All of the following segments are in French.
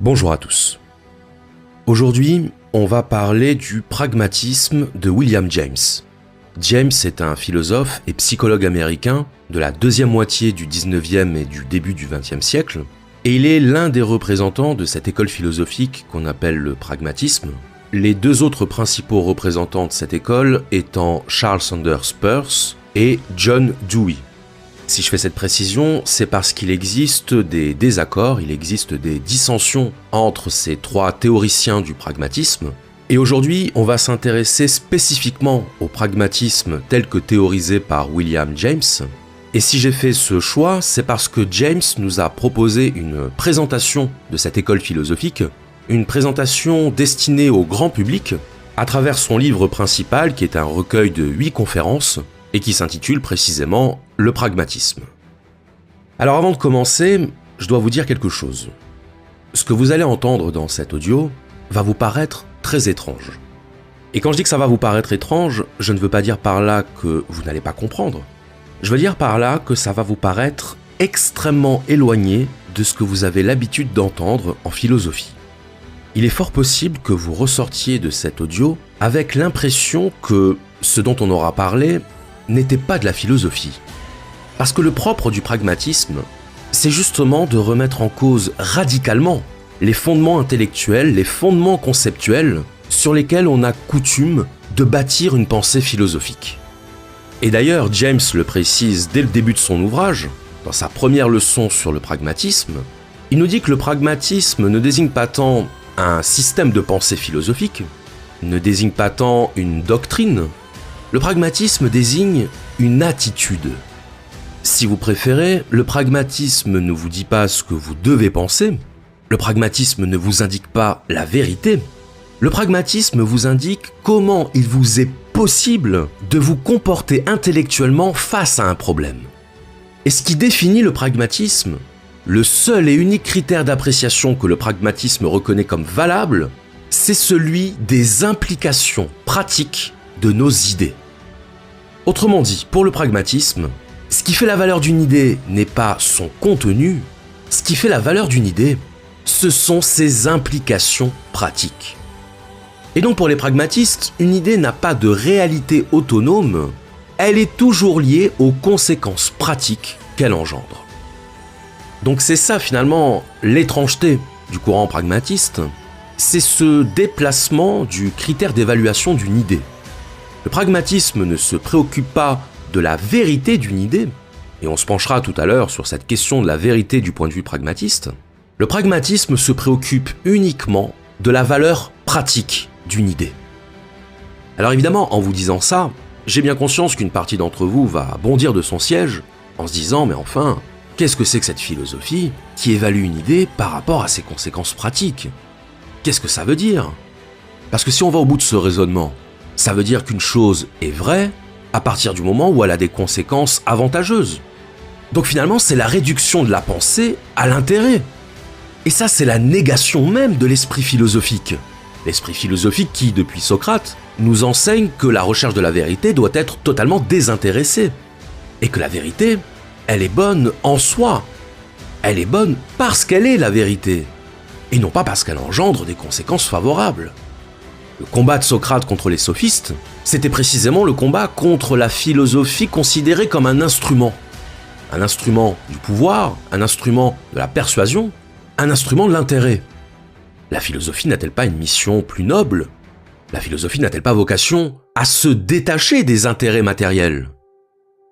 Bonjour à tous. Aujourd'hui, on va parler du pragmatisme de William James. James est un philosophe et psychologue américain de la deuxième moitié du 19e et du début du 20e siècle, et il est l'un des représentants de cette école philosophique qu'on appelle le pragmatisme, les deux autres principaux représentants de cette école étant Charles Sanders Peirce et John Dewey. Si je fais cette précision, c'est parce qu'il existe des désaccords, il existe des dissensions entre ces trois théoriciens du pragmatisme. Et aujourd'hui, on va s'intéresser spécifiquement au pragmatisme tel que théorisé par William James. Et si j'ai fait ce choix, c'est parce que James nous a proposé une présentation de cette école philosophique, une présentation destinée au grand public, à travers son livre principal qui est un recueil de 8 conférences, et qui s'intitule précisément « Le pragmatisme ». Alors avant de commencer, je dois vous dire quelque chose. Ce que vous allez entendre dans cet audio va vous paraître très étrange. Et quand je dis que ça va vous paraître étrange, je ne veux pas dire par là que vous n'allez pas comprendre. Je veux dire par là que ça va vous paraître extrêmement éloigné de ce que vous avez l'habitude d'entendre en philosophie. Il est fort possible que vous ressortiez de cet audio avec l'impression que ce dont on aura parlé n'était pas de la philosophie. Parce que le propre du pragmatisme, c'est justement de remettre en cause radicalement les fondements intellectuels, les fondements conceptuels sur lesquels on a coutume de bâtir une pensée philosophique. Et d'ailleurs, James le précise dès le début de son ouvrage, dans sa première leçon sur le pragmatisme, il nous dit que le pragmatisme ne désigne pas tant un système de pensée philosophique, ne désigne pas tant une doctrine. Le pragmatisme désigne une attitude. Si vous préférez, le pragmatisme ne vous dit pas ce que vous devez penser, le pragmatisme ne vous indique pas la vérité, le pragmatisme vous indique comment il vous est possible de vous comporter intellectuellement face à un problème. Et ce qui définit le pragmatisme, le seul et unique critère d'appréciation que le pragmatisme reconnaît comme valable, c'est celui des implications pratiques de nos idées. Autrement dit, pour le pragmatisme, ce qui fait la valeur d'une idée n'est pas son contenu, ce qui fait la valeur d'une idée, ce sont ses implications pratiques. Et donc pour les pragmatistes, une idée n'a pas de réalité autonome, elle est toujours liée aux conséquences pratiques qu'elle engendre. Donc c'est ça finalement l'étrangeté du courant pragmatiste, c'est ce déplacement du critère d'évaluation d'une idée. Le pragmatisme ne se préoccupe pas de la vérité d'une idée, et on se penchera tout à l'heure sur cette question de la vérité du point de vue pragmatiste. Le pragmatisme se préoccupe uniquement de la valeur pratique d'une idée. Alors évidemment, en vous disant ça, j'ai bien conscience qu'une partie d'entre vous va bondir de son siège en se disant « mais enfin, qu'est-ce que c'est que cette philosophie qui évalue une idée par rapport à ses conséquences pratiques ? Qu'est-ce que ça veut dire ?» Parce que si on va au bout de ce raisonnement, ça veut dire qu'une chose est vraie à partir du moment où elle a des conséquences avantageuses. Donc finalement, c'est la réduction de la pensée à l'intérêt. Et ça, c'est la négation même de l'esprit philosophique. L'esprit philosophique qui, depuis Socrate, nous enseigne que la recherche de la vérité doit être totalement désintéressée. Et que la vérité, elle est bonne en soi. Elle est bonne parce qu'elle est la vérité. Et non pas parce qu'elle engendre des conséquences favorables. Le combat de Socrate contre les sophistes, c'était précisément le combat contre la philosophie considérée comme un instrument. Un instrument du pouvoir, un instrument de la persuasion, un instrument de l'intérêt. La philosophie n'a-t-elle pas une mission plus noble ? La philosophie n'a-t-elle pas vocation à se détacher des intérêts matériels ?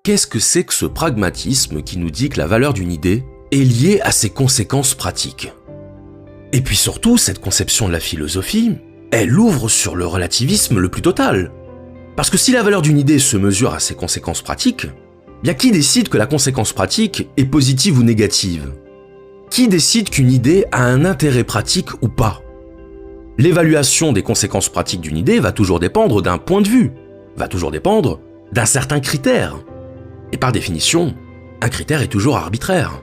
Qu'est-ce que c'est que ce pragmatisme qui nous dit que la valeur d'une idée est liée à ses conséquences pratiques ? Et puis surtout, cette conception de la philosophie, elle ouvre sur le relativisme le plus total. Parce que si la valeur d'une idée se mesure à ses conséquences pratiques, bien qui décide que la conséquence pratique est positive ou négative ? Qui décide qu'une idée a un intérêt pratique ou pas ? L'évaluation des conséquences pratiques d'une idée va toujours dépendre d'un point de vue, va toujours dépendre d'un certain critère. Et par définition, un critère est toujours arbitraire.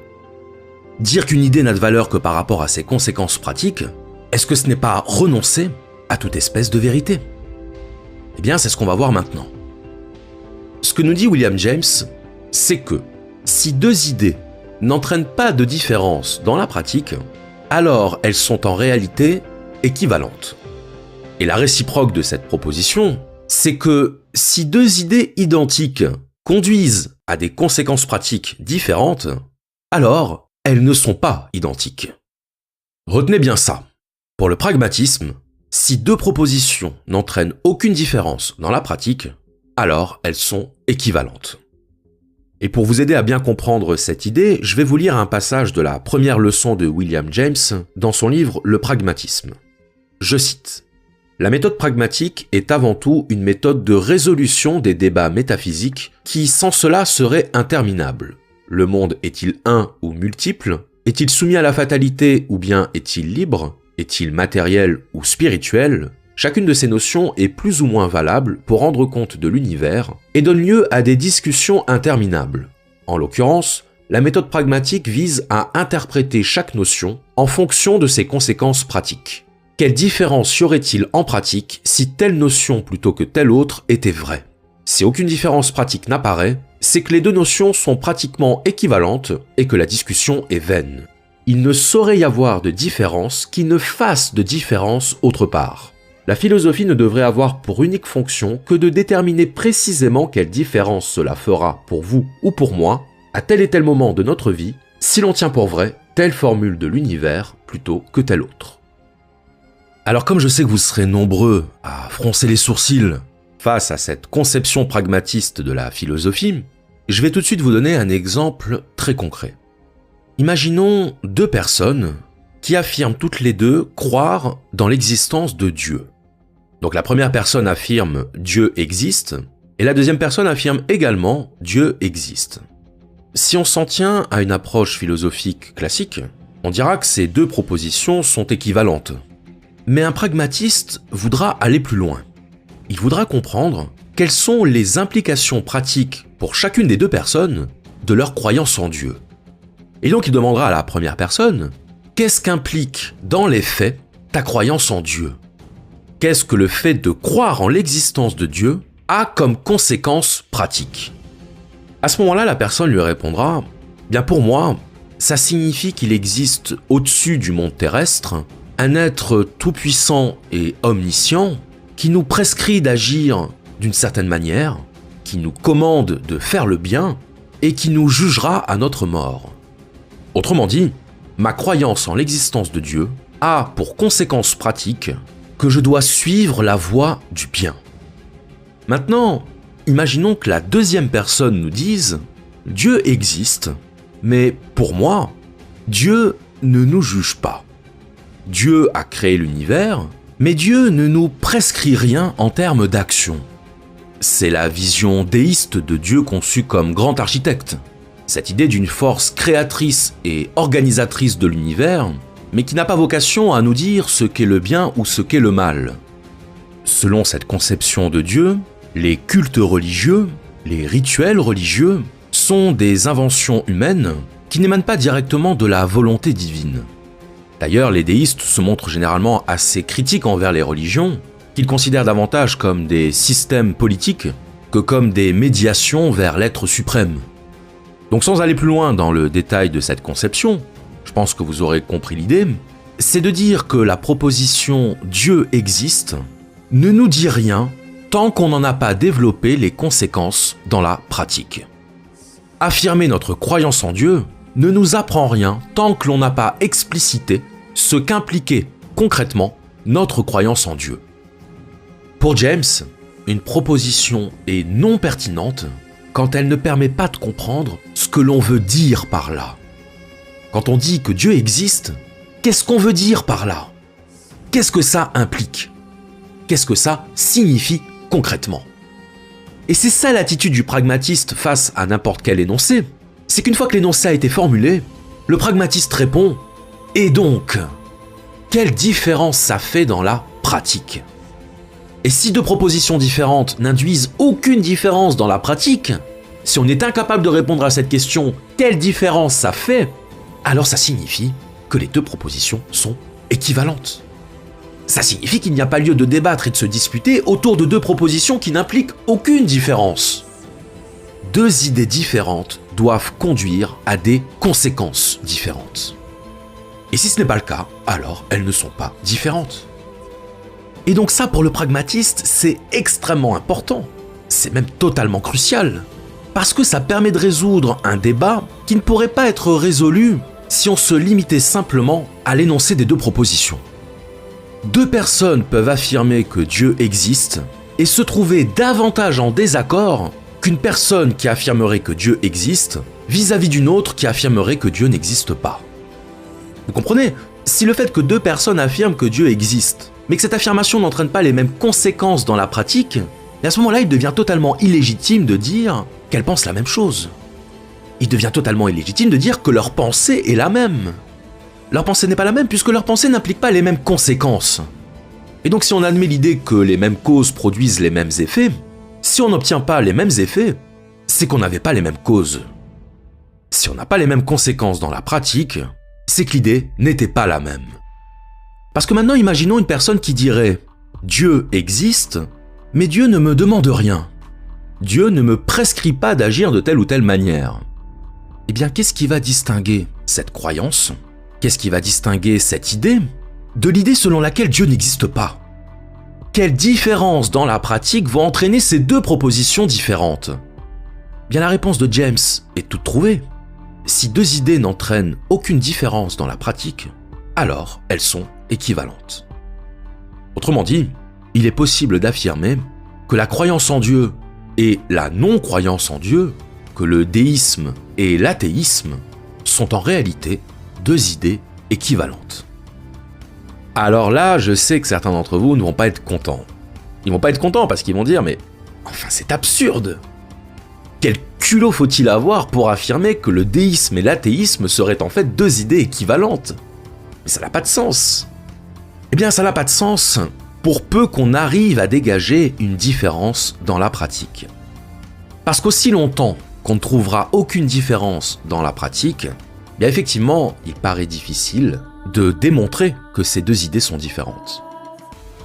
Dire qu'une idée n'a de valeur que par rapport à ses conséquences pratiques, est-ce que ce n'est pas renoncer à toute espèce de vérité ? Eh bien, c'est ce qu'on va voir maintenant. Ce que nous dit William James, c'est que si deux idées n'entraînent pas de différence dans la pratique, alors elles sont en réalité équivalentes. Et la réciproque de cette proposition, c'est que si deux idées identiques conduisent à des conséquences pratiques différentes, alors elles ne sont pas identiques. Retenez bien ça. Pour le pragmatisme, si deux propositions n'entraînent aucune différence dans la pratique, alors elles sont équivalentes. Et pour vous aider à bien comprendre cette idée, je vais vous lire un passage de la première leçon de William James dans son livre Le pragmatisme. Je cite : « La méthode pragmatique est avant tout une méthode de résolution des débats métaphysiques qui, sans cela, seraient interminables. Le monde est-il un ou multiple ? Est-il soumis à la fatalité ou bien est-il libre ? Est-il matériel ou spirituel ? Chacune de ces notions est plus ou moins valable pour rendre compte de l'univers et donne lieu à des discussions interminables. En l'occurrence, la méthode pragmatique vise à interpréter chaque notion en fonction de ses conséquences pratiques. Quelle différence y aurait-il en pratique si telle notion plutôt que telle autre était vraie ? Si aucune différence pratique n'apparaît, c'est que les deux notions sont pratiquement équivalentes et que la discussion est vaine. Il ne saurait y avoir de différence qui ne fasse de différence autre part. La philosophie ne devrait avoir pour unique fonction que de déterminer précisément quelle différence cela fera pour vous ou pour moi, à tel et tel moment de notre vie, si l'on tient pour vrai telle formule de l'univers plutôt que telle autre. Alors comme je sais que vous serez nombreux à froncer les sourcils face à cette conception pragmatiste de la philosophie, je vais tout de suite vous donner un exemple très concret. Imaginons deux personnes qui affirment toutes les deux croire dans l'existence de Dieu. Donc la première personne affirme « Dieu existe » et la deuxième personne affirme également « Dieu existe ». Si on s'en tient à une approche philosophique classique, on dira que ces deux propositions sont équivalentes. Mais un pragmatiste voudra aller plus loin. Il voudra comprendre quelles sont les implications pratiques pour chacune des deux personnes de leur croyance en Dieu. Et donc il demandera à la première personne « Qu'est-ce qu'implique dans les faits ta croyance en Dieu ? Qu'est-ce que le fait de croire en l'existence de Dieu a comme conséquence pratique ?» À ce moment-là, la personne lui répondra « Bien pour moi, ça signifie qu'il existe au-dessus du monde terrestre un être tout-puissant et omniscient qui nous prescrit d'agir d'une certaine manière, qui nous commande de faire le bien et qui nous jugera à notre mort. Autrement dit, ma croyance en l'existence de Dieu a pour conséquence pratique que je dois suivre la voie du bien. Maintenant, imaginons que la deuxième personne nous dise « Dieu existe, mais pour moi, Dieu ne nous juge pas. Dieu a créé l'univers, mais Dieu ne nous prescrit rien en termes d'action. C'est la vision déiste de Dieu conçue comme grand architecte. Cette idée d'une force créatrice et organisatrice de l'univers, mais qui n'a pas vocation à nous dire ce qu'est le bien ou ce qu'est le mal. Selon cette conception de Dieu, les cultes religieux, les rituels religieux, sont des inventions humaines qui n'émanent pas directement de la volonté divine. D'ailleurs, les déistes se montrent généralement assez critiques envers les religions, qu'ils considèrent davantage comme des systèmes politiques que comme des médiations vers l'être suprême. Donc sans aller plus loin dans le détail de cette conception, je pense que vous aurez compris l'idée, c'est de dire que la proposition « Dieu existe » ne nous dit rien tant qu'on n'en a pas développé les conséquences dans la pratique. Affirmer notre croyance en Dieu ne nous apprend rien tant que l'on n'a pas explicité ce qu'impliquait concrètement notre croyance en Dieu. Pour James, une proposition est non pertinente quand elle ne permet pas de comprendre ce que l'on veut dire par là. Quand on dit que Dieu existe, qu'est-ce qu'on veut dire par là ? Qu'est-ce que ça implique ? Qu'est-ce que ça signifie concrètement ? Et c'est ça l'attitude du pragmatiste face à n'importe quel énoncé. C'est qu'une fois que l'énoncé a été formulé, le pragmatiste répond « Et donc, quelle différence ça fait dans la pratique ?» Et si deux propositions différentes n'induisent aucune différence dans la pratique, si on est incapable de répondre à cette question « Quelle différence ça fait ?», alors ça signifie que les deux propositions sont équivalentes. Ça signifie qu'il n'y a pas lieu de débattre et de se disputer autour de deux propositions qui n'impliquent aucune différence. Deux idées différentes doivent conduire à des conséquences différentes. Et si ce n'est pas le cas, alors elles ne sont pas différentes. Et donc ça, pour le pragmatiste, c'est extrêmement important. C'est même totalement crucial. Parce que ça permet de résoudre un débat qui ne pourrait pas être résolu si on se limitait simplement à l'énoncé des deux propositions. Deux personnes peuvent affirmer que Dieu existe et se trouver davantage en désaccord qu'une personne qui affirmerait que Dieu existe vis-à-vis d'une autre qui affirmerait que Dieu n'existe pas. Vous comprenez ? Si le fait que deux personnes affirment que Dieu existe, mais que cette affirmation n'entraîne pas les mêmes conséquences dans la pratique, et à ce moment-là, il devient totalement illégitime de dire qu'elles pensent la même chose. Il devient totalement illégitime de dire que leur pensée est la même. Leur pensée n'est pas la même puisque leur pensée n'implique pas les mêmes conséquences. Et donc si on admet l'idée que les mêmes causes produisent les mêmes effets, si on n'obtient pas les mêmes effets, c'est qu'on n'avait pas les mêmes causes. Si on n'a pas les mêmes conséquences dans la pratique, c'est que l'idée n'était pas la même. Parce que maintenant, imaginons une personne qui dirait « Dieu existe, mais Dieu ne me demande rien. Dieu ne me prescrit pas d'agir de telle ou telle manière. » Eh bien, qu'est-ce qui va distinguer cette croyance ? Qu'est-ce qui va distinguer cette idée de l'idée selon laquelle Dieu n'existe pas ? Quelles différences dans la pratique vont entraîner ces deux propositions différentes ? Bien, la réponse de James est toute trouvée. Si deux idées n'entraînent aucune différence dans la pratique, alors elles sont équivalentes. Autrement dit, il est possible d'affirmer que la croyance en Dieu et la non-croyance en Dieu, que le déisme et l'athéisme, sont en réalité deux idées équivalentes. Alors là, je sais que certains d'entre vous ne vont pas être contents. Ils vont pas être contents parce qu'ils vont dire « mais enfin c'est absurde ! Quel culot faut-il avoir pour affirmer que le déisme et l'athéisme seraient en fait deux idées équivalentes ? Mais ça n'a pas de sens !» Eh bien, ça n'a pas de sens pour peu qu'on arrive à dégager une différence dans la pratique. Parce qu'aussi longtemps qu'on ne trouvera aucune différence dans la pratique, bien effectivement, il paraît difficile de démontrer que ces deux idées sont différentes.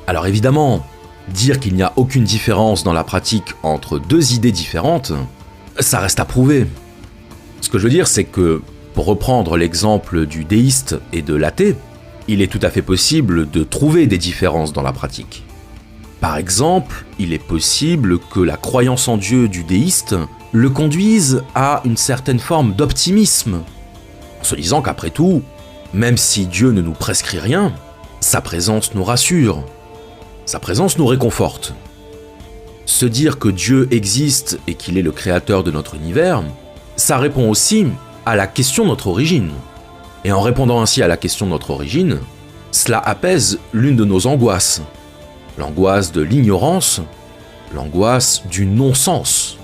Alors évidemment, dire qu'il n'y a aucune différence dans la pratique entre deux idées différentes, ça reste à prouver. Ce que je veux dire, c'est que, pour reprendre l'exemple du déiste et de l'athée, il est tout à fait possible de trouver des différences dans la pratique. Par exemple, il est possible que la croyance en Dieu du déiste le conduise à une certaine forme d'optimisme, en se disant qu'après tout, même si Dieu ne nous prescrit rien, sa présence nous rassure, sa présence nous réconforte. Se dire que Dieu existe et qu'il est le créateur de notre univers, ça répond aussi à la question de notre origine. Et en répondant ainsi à la question de notre origine, cela apaise l'une de nos angoisses. L'angoisse de l'ignorance, l'angoisse du non-sens.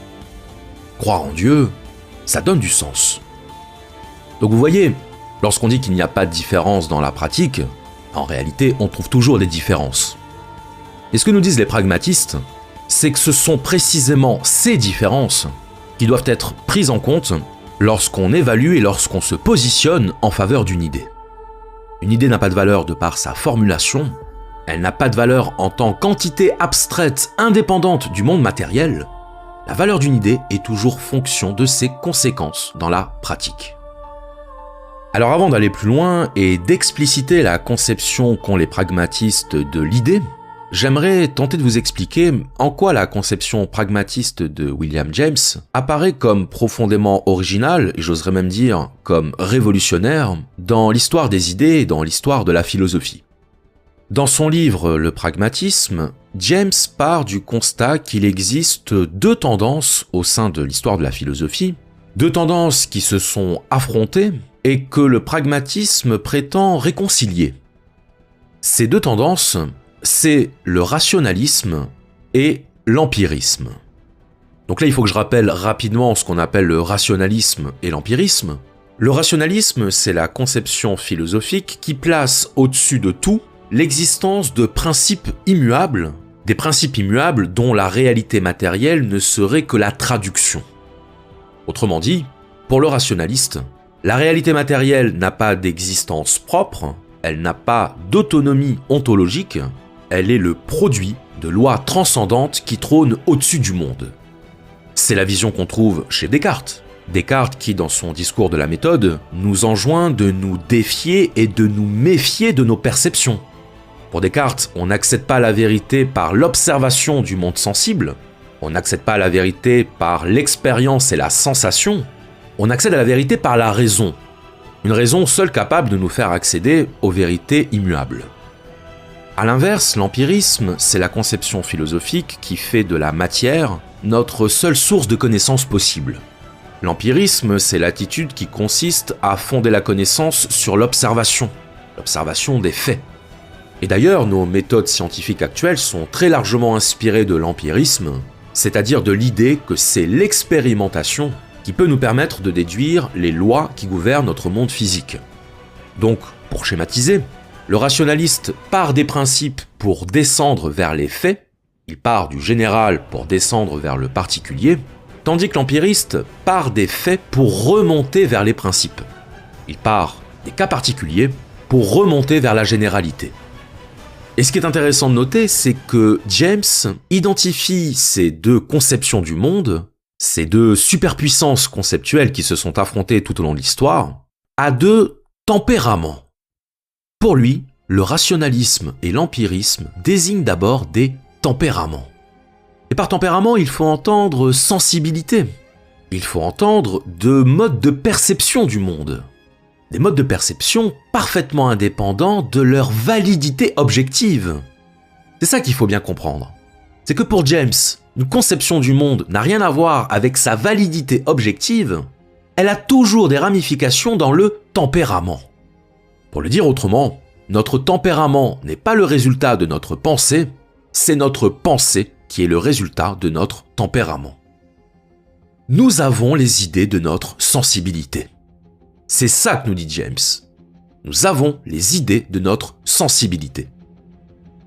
Croire en Dieu, ça donne du sens. Donc vous voyez, lorsqu'on dit qu'il n'y a pas de différence dans la pratique, en réalité, on trouve toujours des différences. Et ce que nous disent les pragmatistes, c'est que ce sont précisément ces différences qui doivent être prises en compte lorsqu'on évalue et lorsqu'on se positionne en faveur d'une idée. Une idée n'a pas de valeur de par sa formulation, elle n'a pas de valeur en tant qu'entité abstraite indépendante du monde matériel. La valeur d'une idée est toujours fonction de ses conséquences dans la pratique. Alors avant d'aller plus loin et d'expliciter la conception qu'ont les pragmatistes de l'idée, j'aimerais tenter de vous expliquer en quoi la conception pragmatiste de William James apparaît comme profondément originale, et j'oserais même dire comme révolutionnaire, dans l'histoire des idées et dans l'histoire de la philosophie. Dans son livre Le pragmatisme, James part du constat qu'il existe deux tendances au sein de l'histoire de la philosophie, deux tendances qui se sont affrontées et que le pragmatisme prétend réconcilier. Ces deux tendances, c'est le rationalisme et l'empirisme. Donc là, il faut que je rappelle rapidement ce qu'on appelle le rationalisme et l'empirisme. Le rationalisme, c'est la conception philosophique qui place au-dessus de tout l'existence de principes immuables, des principes immuables dont la réalité matérielle ne serait que la traduction. Autrement dit, pour le rationaliste, la réalité matérielle n'a pas d'existence propre, elle n'a pas d'autonomie ontologique, elle est le produit de lois transcendantes qui trônent au-dessus du monde. C'est la vision qu'on trouve chez Descartes, Descartes qui, dans son discours de la méthode, nous enjoint de nous défier et de nous méfier de nos perceptions. Pour Descartes, on n'accède pas à la vérité par l'observation du monde sensible, on n'accède pas à la vérité par l'expérience et la sensation, on accède à la vérité par la raison. Une raison seule capable de nous faire accéder aux vérités immuables. A l'inverse, l'empirisme, c'est la conception philosophique qui fait de la matière notre seule source de connaissance possible. L'empirisme, c'est l'attitude qui consiste à fonder la connaissance sur l'observation des faits. Et d'ailleurs, nos méthodes scientifiques actuelles sont très largement inspirées de l'empirisme, c'est-à-dire de l'idée que c'est l'expérimentation qui peut nous permettre de déduire les lois qui gouvernent notre monde physique. Donc, pour schématiser, le rationaliste part des principes pour descendre vers les faits, il part du général pour descendre vers le particulier, tandis que l'empiriste part des faits pour remonter vers les principes. Il part des cas particuliers pour remonter vers la généralité. Et ce qui est intéressant de noter, c'est que James identifie ces deux conceptions du monde, ces deux superpuissances conceptuelles qui se sont affrontées tout au long de l'histoire, à deux tempéraments. Pour lui, le rationalisme et l'empirisme désignent d'abord des tempéraments. Et par tempérament, il faut entendre sensibilité. Il faut entendre deux modes de perception du monde. Des modes de perception parfaitement indépendants de leur validité objective. C'est ça qu'il faut bien comprendre. C'est que pour James, une conception du monde n'a rien à voir avec sa validité objective, elle a toujours des ramifications dans le tempérament. Pour le dire autrement, notre tempérament n'est pas le résultat de notre pensée, c'est notre pensée qui est le résultat de notre tempérament. Nous avons les idées de notre sensibilité. C'est ça que nous dit James. Nous avons les idées de notre sensibilité.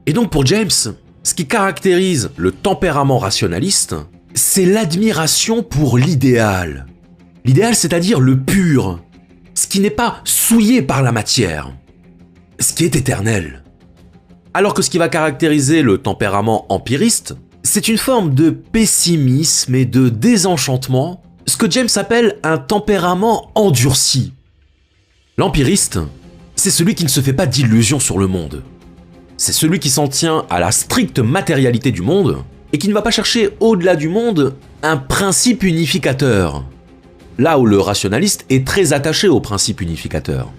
Et donc pour James, ce qui caractérise le tempérament rationaliste, c'est l'admiration pour l'idéal. L'idéal, c'est-à-dire le pur, ce qui n'est pas souillé par la matière, ce qui est éternel. Alors que ce qui va caractériser le tempérament empiriste, c'est une forme de pessimisme et de désenchantement, ce que James appelle un tempérament endurci. L'empiriste, c'est celui qui ne se fait pas d'illusions sur le monde. C'est celui qui s'en tient à la stricte matérialité du monde et qui ne va pas chercher au-delà du monde un principe unificateur. Là où le rationaliste est très attaché au principe unificateur.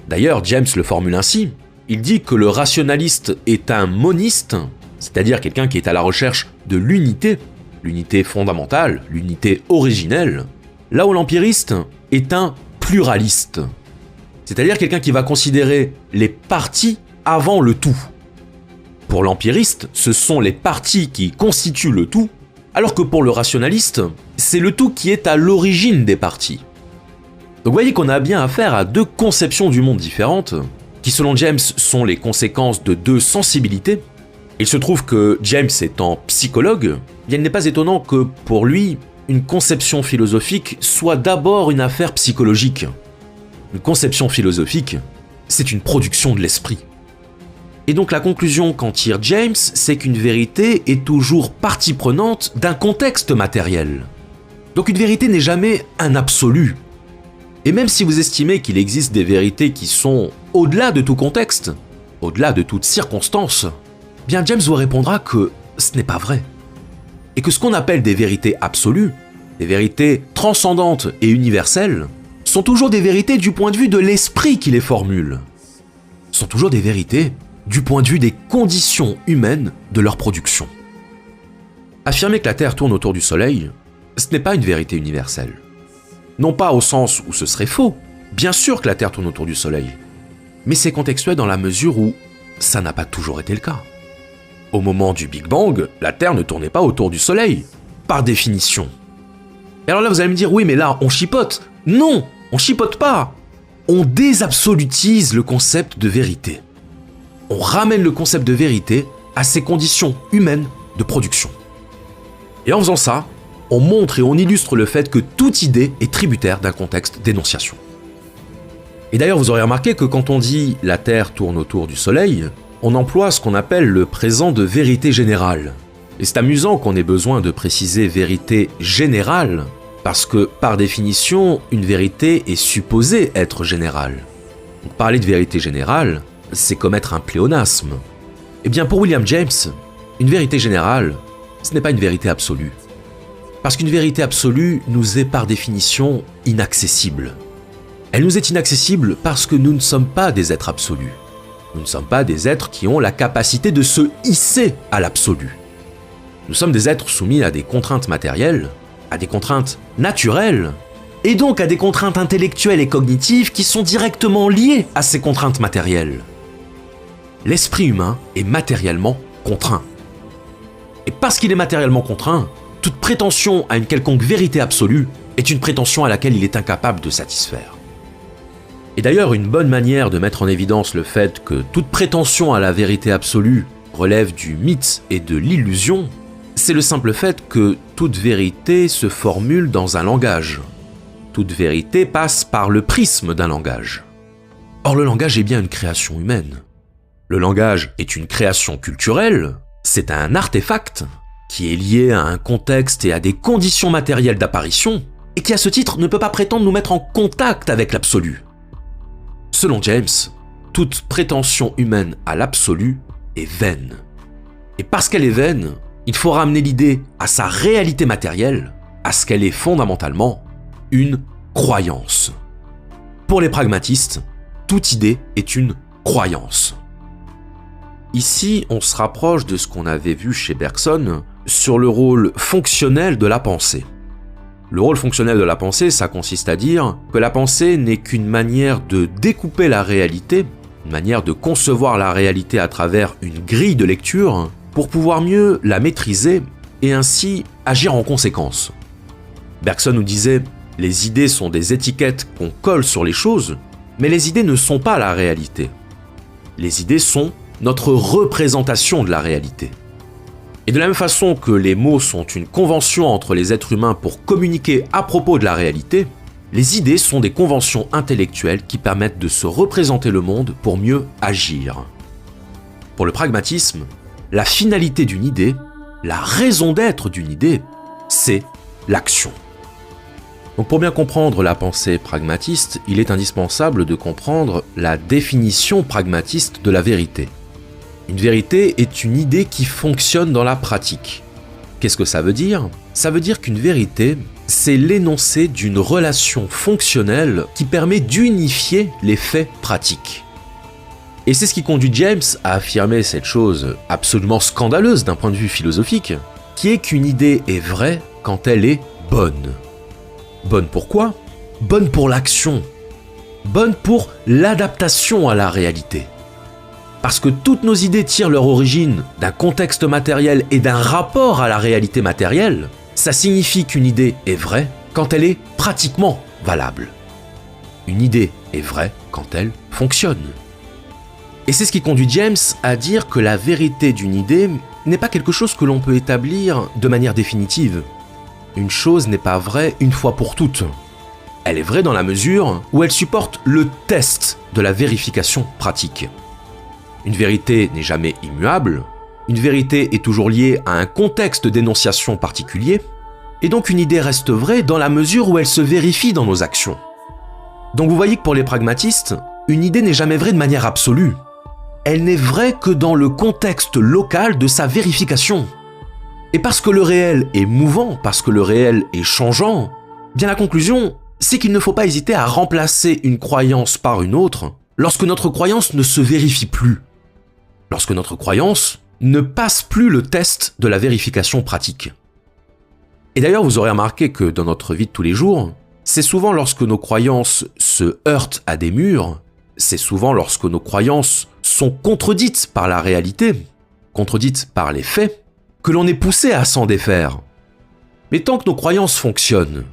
D'ailleurs, James le formule ainsi. Il dit que le rationaliste est un moniste, c'est-à-dire quelqu'un qui est à la recherche de l'unité fondamentale, l'unité originelle, là où l'empiriste est un pluraliste, c'est-à-dire quelqu'un qui va considérer les parties avant le tout. Pour l'empiriste, ce sont les parties qui constituent le tout, alors que pour le rationaliste, c'est le tout qui est à l'origine des parties. Donc vous voyez qu'on a bien affaire à deux conceptions du monde différentes, qui selon James sont les conséquences de deux sensibilités. Il se trouve que James étant psychologue, il n'est pas étonnant que pour lui, une conception philosophique soit d'abord une affaire psychologique. Une conception philosophique, c'est une production de l'esprit. Et donc la conclusion qu'en tire James, c'est qu'une vérité est toujours partie prenante d'un contexte matériel. Donc une vérité n'est jamais un absolu. Et même si vous estimez qu'il existe des vérités qui sont au-delà de tout contexte, au-delà de toute circonstance, bien James vous répondra que ce n'est pas vrai. Et que ce qu'on appelle des vérités absolues, des vérités transcendantes et universelles, sont toujours des vérités du point de vue de l'esprit qui les formule. Sont toujours des vérités du point de vue des conditions humaines de leur production. Affirmer que la Terre tourne autour du Soleil, ce n'est pas une vérité universelle. Non pas au sens où ce serait faux, bien sûr que la Terre tourne autour du Soleil, mais c'est contextuel dans la mesure où ça n'a pas toujours été le cas. Au moment du Big Bang, la Terre ne tournait pas autour du Soleil, par définition. Et alors là vous allez me dire, oui mais là on chipote. Non, on chipote pas. On désabsolutise le concept de vérité. On ramène le concept de vérité à ses conditions humaines de production. Et en faisant ça, on montre et on illustre le fait que toute idée est tributaire d'un contexte d'énonciation. Et d'ailleurs, vous aurez remarqué que quand on dit « la Terre tourne autour du Soleil », on emploie ce qu'on appelle le présent de vérité générale. Et c'est amusant qu'on ait besoin de préciser vérité générale, Parce que, par définition, une vérité est supposée être générale. Donc, parler de vérité générale, c'est commettre un pléonasme. Eh bien, pour William James, une vérité générale, ce n'est pas une vérité absolue. Parce qu'une vérité absolue nous est par définition inaccessible. Elle nous est inaccessible parce que nous ne sommes pas des êtres absolus. Nous ne sommes pas des êtres qui ont la capacité de se hisser à l'absolu. Nous sommes des êtres soumis à des contraintes matérielles, à des contraintes naturelles, et donc à des contraintes intellectuelles et cognitives qui sont directement liées à ces contraintes matérielles. L'esprit humain est matériellement contraint. Et parce qu'il est matériellement contraint, toute prétention à une quelconque vérité absolue est une prétention à laquelle il est incapable de satisfaire. Et d'ailleurs, une bonne manière de mettre en évidence le fait que toute prétention à la vérité absolue relève du mythe et de l'illusion, c'est le simple fait que toute vérité se formule dans un langage. Toute vérité passe par le prisme d'un langage. Or, le langage est bien une création humaine. Le langage est une création culturelle, c'est un artefact qui est lié à un contexte et à des conditions matérielles d'apparition, et qui à ce titre ne peut pas prétendre nous mettre en contact avec l'absolu. Selon James, toute prétention humaine à l'absolu est vaine. Et parce qu'elle est vaine, il faut ramener l'idée à sa réalité matérielle, à ce qu'elle est fondamentalement une croyance. Pour les pragmatistes, toute idée est une croyance. Ici, on se rapproche de ce qu'on avait vu chez Bergson sur le rôle fonctionnel de la pensée. Le rôle fonctionnel de la pensée, ça consiste à dire que la pensée n'est qu'une manière de découper la réalité, une manière de concevoir la réalité à travers une grille de lecture pour pouvoir mieux la maîtriser et ainsi agir en conséquence. Bergson nous disait « Les idées sont des étiquettes qu'on colle sur les choses, mais les idées ne sont pas la réalité. Les idées sont notre représentation de la réalité. » Et de la même façon que les mots sont une convention entre les êtres humains pour communiquer à propos de la réalité, les idées sont des conventions intellectuelles qui permettent de se représenter le monde pour mieux agir. Pour le pragmatisme, la finalité d'une idée, la raison d'être d'une idée, c'est l'action. Donc pour bien comprendre la pensée pragmatiste, il est indispensable de comprendre la définition pragmatiste de la vérité. Une vérité est une idée qui fonctionne dans la pratique. Qu'est-ce que ça veut dire ? Ça veut dire qu'une vérité, c'est l'énoncé d'une relation fonctionnelle qui permet d'unifier les faits pratiques. Et c'est ce qui conduit James à affirmer cette chose absolument scandaleuse d'un point de vue philosophique, qui est qu'une idée est vraie quand elle est bonne. Bonne pourquoi ? Bonne pour l'action. Bonne pour l'adaptation à la réalité. Parce que toutes nos idées tirent leur origine d'un contexte matériel et d'un rapport à la réalité matérielle, ça signifie qu'une idée est vraie quand elle est pratiquement valable. Une idée est vraie quand elle fonctionne. Et c'est ce qui conduit James à dire que la vérité d'une idée n'est pas quelque chose que l'on peut établir de manière définitive. Une chose n'est pas vraie une fois pour toutes. Elle est vraie dans la mesure où elle supporte le test de la vérification pratique. Une vérité n'est jamais immuable, une vérité est toujours liée à un contexte d'énonciation particulier, et donc une idée reste vraie dans la mesure où elle se vérifie dans nos actions. Donc vous voyez que pour les pragmatistes, une idée n'est jamais vraie de manière absolue. Elle n'est vraie que dans le contexte local de sa vérification. Et parce que le réel est mouvant, parce que le réel est changeant, bien la conclusion, c'est qu'il ne faut pas hésiter à remplacer une croyance par une autre lorsque notre croyance ne se vérifie plus. Lorsque notre croyance ne passe plus le test de la vérification pratique. Et d'ailleurs, vous aurez remarqué que dans notre vie de tous les jours, c'est souvent lorsque nos croyances se heurtent à des murs, c'est souvent lorsque nos croyances sont contredites par la réalité, contredites par les faits, que l'on est poussé à s'en défaire. Mais tant que nos croyances fonctionnent,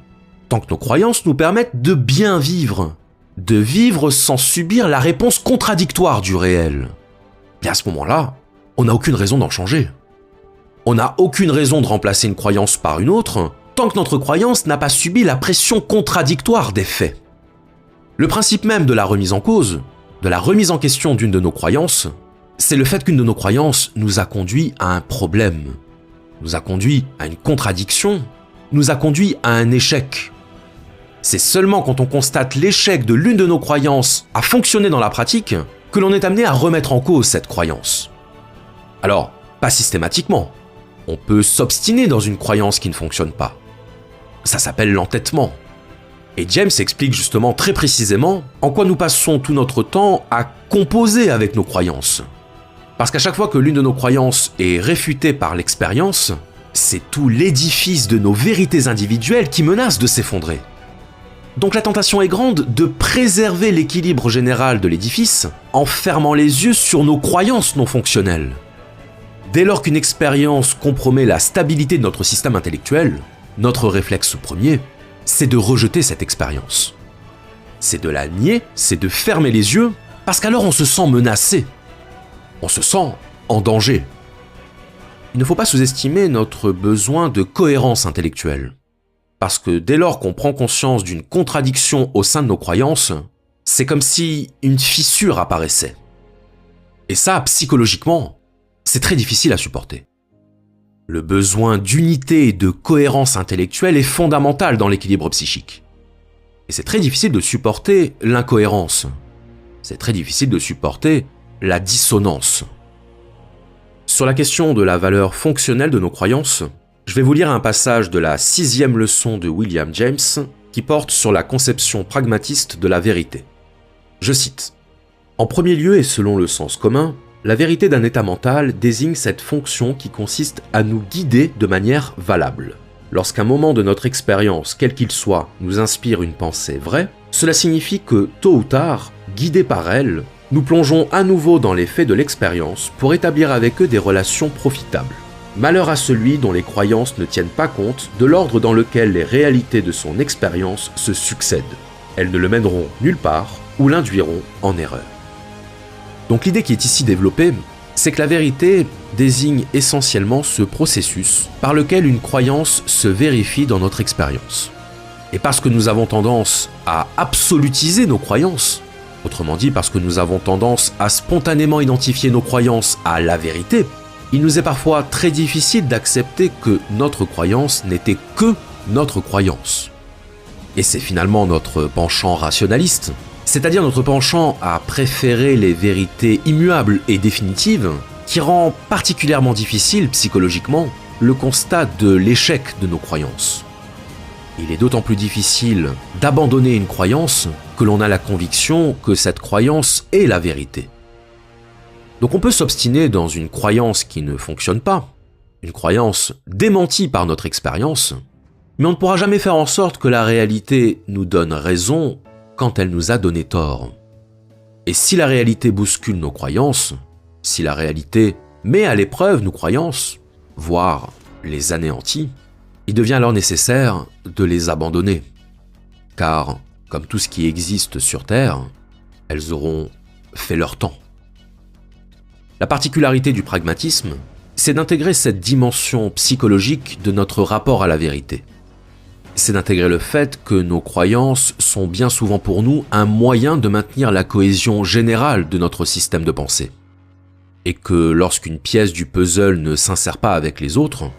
tant que nos croyances nous permettent de bien vivre, de vivre sans subir la réponse contradictoire du réel, et à ce moment-là, on n'a aucune raison d'en changer. On n'a aucune raison de remplacer une croyance par une autre tant que notre croyance n'a pas subi la pression contradictoire des faits. Le principe même de la remise en cause, de la remise en question d'une de nos croyances, c'est le fait qu'une de nos croyances nous a conduit à un problème, nous a conduit à une contradiction, nous a conduit à un échec. C'est seulement quand on constate l'échec de l'une de nos croyances à fonctionner dans la pratique que l'on est amené à remettre en cause cette croyance. Alors, pas systématiquement. On peut s'obstiner dans une croyance qui ne fonctionne pas. Ça s'appelle l'entêtement. Et James explique justement très précisément en quoi nous passons tout notre temps à composer avec nos croyances. Parce qu'à chaque fois que l'une de nos croyances est réfutée par l'expérience, c'est tout l'édifice de nos vérités individuelles qui menace de s'effondrer. Donc la tentation est grande de préserver l'équilibre général de l'édifice en fermant les yeux sur nos croyances non fonctionnelles. Dès lors qu'une expérience compromet la stabilité de notre système intellectuel, notre réflexe premier, c'est de rejeter cette expérience. C'est de la nier, c'est de fermer les yeux, parce qu'alors on se sent menacé. On se sent en danger. Il ne faut pas sous-estimer notre besoin de cohérence intellectuelle. Parce que dès lors qu'on prend conscience d'une contradiction au sein de nos croyances, c'est comme si une fissure apparaissait. Et ça, psychologiquement, c'est très difficile à supporter. Le besoin d'unité et de cohérence intellectuelle est fondamental dans l'équilibre psychique. Et c'est très difficile de supporter l'incohérence. C'est très difficile de supporter la dissonance. Sur la question de la valeur fonctionnelle de nos croyances, je vais vous lire un passage de la 6e leçon de William James qui porte sur la conception pragmatiste de la vérité. Je cite : « En premier lieu et selon le sens commun, la vérité d'un état mental désigne cette fonction qui consiste à nous guider de manière valable. Lorsqu'un moment de notre expérience, quel qu'il soit, nous inspire une pensée vraie, cela signifie que, tôt ou tard, guidés par elle, nous plongeons à nouveau dans les faits de l'expérience pour établir avec eux des relations profitables. Malheur à celui dont les croyances ne tiennent pas compte de l'ordre dans lequel les réalités de son expérience se succèdent. Elles ne le mèneront nulle part ou l'induiront en erreur. » Donc l'idée qui est ici développée, c'est que la vérité désigne essentiellement ce processus par lequel une croyance se vérifie dans notre expérience. Et parce que nous avons tendance à absolutiser nos croyances, autrement dit parce que nous avons tendance à spontanément identifier nos croyances à la vérité, il nous est parfois très difficile d'accepter que notre croyance n'était que notre croyance. Et c'est finalement notre penchant rationaliste, c'est-à-dire notre penchant à préférer les vérités immuables et définitives, qui rend particulièrement difficile psychologiquement le constat de l'échec de nos croyances. Il est d'autant plus difficile d'abandonner une croyance que l'on a la conviction que cette croyance est la vérité. Donc on peut s'obstiner dans une croyance qui ne fonctionne pas, une croyance démentie par notre expérience, mais on ne pourra jamais faire en sorte que la réalité nous donne raison quand elle nous a donné tort. Et si la réalité bouscule nos croyances, si la réalité met à l'épreuve nos croyances, voire les anéantit, il devient alors nécessaire de les abandonner. Car, comme tout ce qui existe sur Terre, elles auront fait leur temps. La particularité du pragmatisme, c'est d'intégrer cette dimension psychologique de notre rapport à la vérité. C'est d'intégrer le fait que nos croyances sont bien souvent pour nous un moyen de maintenir la cohésion générale de notre système de pensée. Et que lorsqu'une pièce du puzzle ne s'insère pas avec les autres,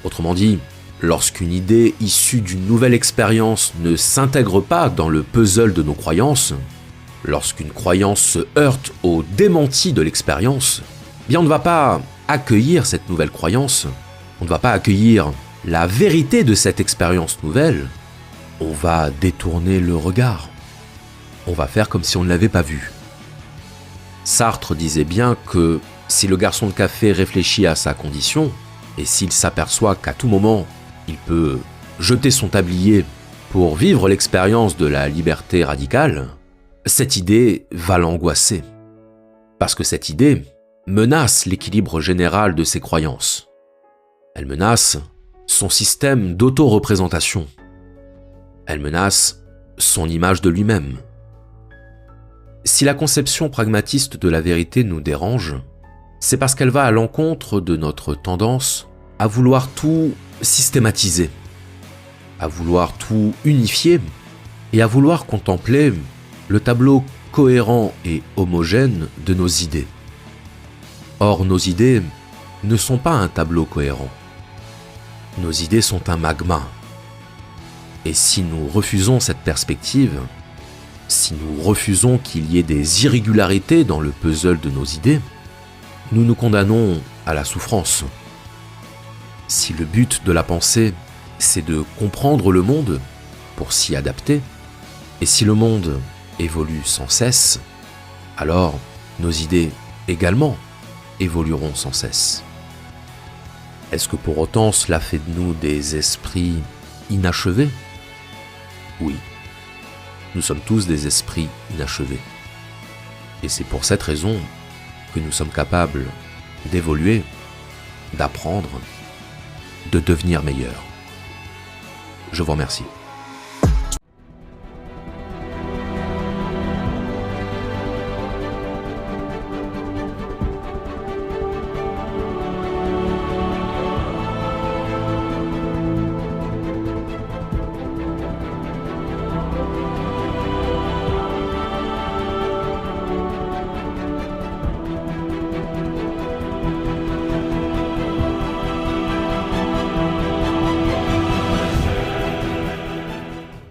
autrement dit, lorsqu'une idée issue d'une nouvelle expérience ne s'intègre pas dans le puzzle de nos croyances, lorsqu'une croyance se heurte au démenti de l'expérience, bien on ne va pas accueillir cette nouvelle croyance, on ne va pas accueillir la vérité de cette expérience nouvelle, on va détourner le regard. On va faire comme si on ne l'avait pas vu. Sartre disait bien que si le garçon de café réfléchit à sa condition, et s'il s'aperçoit qu'à tout moment, il peut jeter son tablier pour vivre l'expérience de la liberté radicale, cette idée va l'angoisser. Parce que cette idée menace l'équilibre général de ses croyances. Elle menace son système d'auto-représentation. Elle menace son image de lui-même. Si la conception pragmatiste de la vérité nous dérange, c'est parce qu'elle va à l'encontre de notre tendance à vouloir tout systématiser, à vouloir tout unifier et à vouloir contempler le tableau cohérent et homogène de nos idées. Or, nos idées ne sont pas un tableau cohérent. Nos idées sont un magma, Et si nous refusons cette perspective, si nous refusons qu'il y ait des irrégularités dans le puzzle de nos idées, nous nous condamnons à la souffrance. Si le but de la pensée, c'est de comprendre le monde pour s'y adapter, et si le monde évolue sans cesse, alors nos idées également évolueront sans cesse. Est-ce que pour autant cela fait de nous des esprits inachevés ? Oui, nous sommes tous des esprits inachevés. Et c'est pour cette raison que nous sommes capables d'évoluer, d'apprendre, de devenir meilleurs. Je vous remercie.